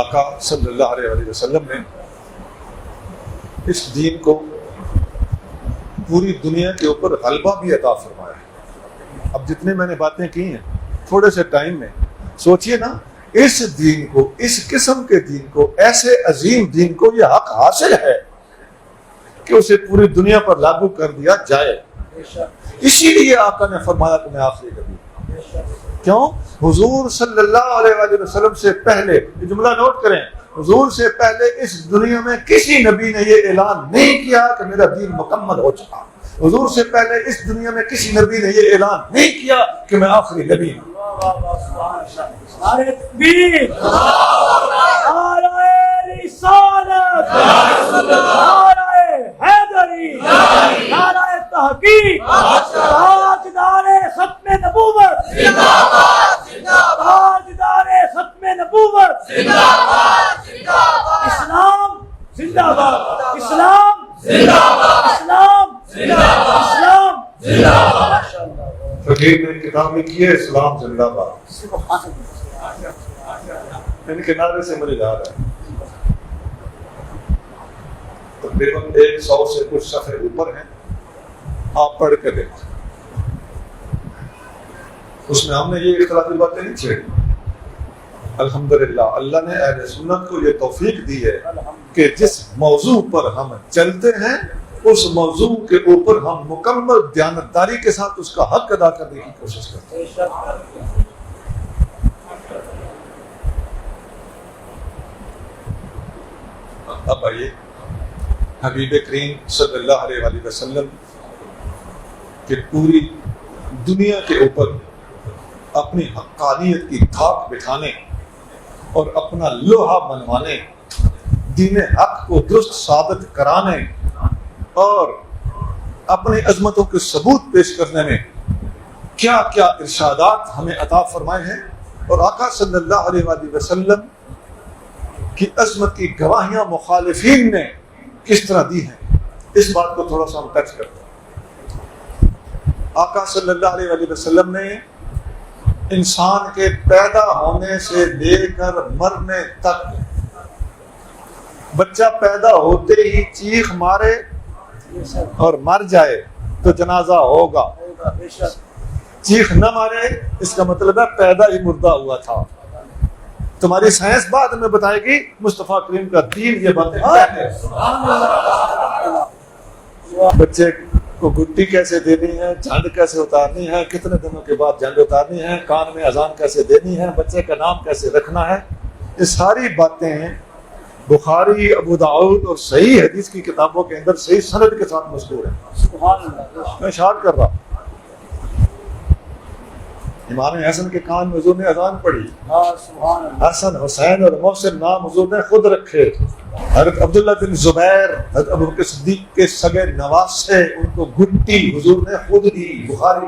آقا صلی اللہ علیہ وسلم نے اس دین کو پوری دنیا کے اوپر غلبہ بھی عطا فرمایا ہے۔ اب جتنے میں نے باتیں کی ہیں تھوڑے سے ٹائم میں سوچئے نا، اس دین کو، اس قسم کے دین کو، ایسے عظیم دین کو یہ حق حاصل ہے کہ اسے پوری دنیا پر لاگو کر دیا جائے۔ اسی لیے آقا نے فرمایا کہ میں آخری نبی ہوں۔ کیوں؟ حضور صلی اللہ علیہ وآلہ وسلم سے پہلے، یہ جملہ نوٹ کریں، حضور سے پہلے اس دنیا میں کسی نبی نے یہ اعلان نہیں کیا کہ میرا دین مکمل ہو چکا۔ حضور سے پہلے اس دنیا میں کسی نبی نے یہ اعلان نہیں کیا کہ میں آخری نبی ہوں۔ نعرہ تکبیر، نعرہ رسالت، نعرہ حیدری، نعرہ تحقیق، تاجدار ختم نبوت، تاجدار ختم نبوت، اسلام زندہ باد، اسلام زندہ باد، اسلام زندہ باد، اسلام زندہ باد۔ فقیر نے کتاب لکھی ہے اسلام زندہ باد، ان کے نعرے سے مجھے یاد ہے تقریباً 100 سے کچھ صفحے اوپر ہیں، آپ پڑھ کے دیکھیں۔ اس میں ہم نے یہ اختلافی باتیں نہیں چھیڑی۔ الحمدللہ اللہ نے اہل سنت کو یہ توفیق دی ہے کہ جس موضوع پر ہم چلتے ہیں اس موضوع کے اوپر ہم مکمل دیانتداری کے ساتھ اس کا حق ادا کرنے کی کوشش کرتے ہیں۔ اب آئیے حبیب کریم صلی اللہ علیہ وآلہ وسلم کہ پوری دنیا کے اوپر اپنی حقانیت کی دھاک بٹھانے اور اپنا لوہا منوانے، دین حق کو درست ثابت کرانے اور اپنی عظمتوں کے ثبوت پیش کرنے میں کیا کیا ارشادات ہمیں عطا فرمائے ہیں، اور آقا صلی اللہ علیہ وآلہ وسلم کی عظمت کی گواہیاں مخالفین نے کس طرح دی ہیں، اس بات کو تھوڑا سا ہم ٹچ کرتے ہیں۔ آقا صلی اللہ علیہ وآلہ وسلم نے انسان کے پیدا ہونے سے لے کر مرنے تک، بچہ پیدا ہوتے ہی چیخ مارے اور مر جائے تو جنازہ ہوگا، چیخ نہ مارے اس کا مطلب ہے پیدا ہی مردہ ہوا تھا۔ تمہاری سائنس بعد میں بتائے گی، مصطفیٰ کریم کا دین یہ باتیں ہے۔ بچے کو گٹی کیسے دینی ہے، جھنڈ کیسے اتارنی ہے، کتنے دنوں کے بعد جھنڈ اتارنی ہے، کان میں اذان کیسے دینی ہے، بچے کا نام کیسے رکھنا ہے، یہ ساری باتیں بخاری، ابو داؤد اور صحیح حدیث کی کتابوں کے اندر صحیح سند کے ساتھ مذکور ہے۔ میں اشارہ کر رہا ہوں، امام حسن کے کان میں حضور نے اذان پڑھی، حسن، حسین اور محسن نام حضور نے خود رکھے۔ حضرت عبداللہ بن زبیر، حضرت ابوبکر صدیق کے سگے نواسے، ان کو گٹی حضور نے خود دی، بخاری۔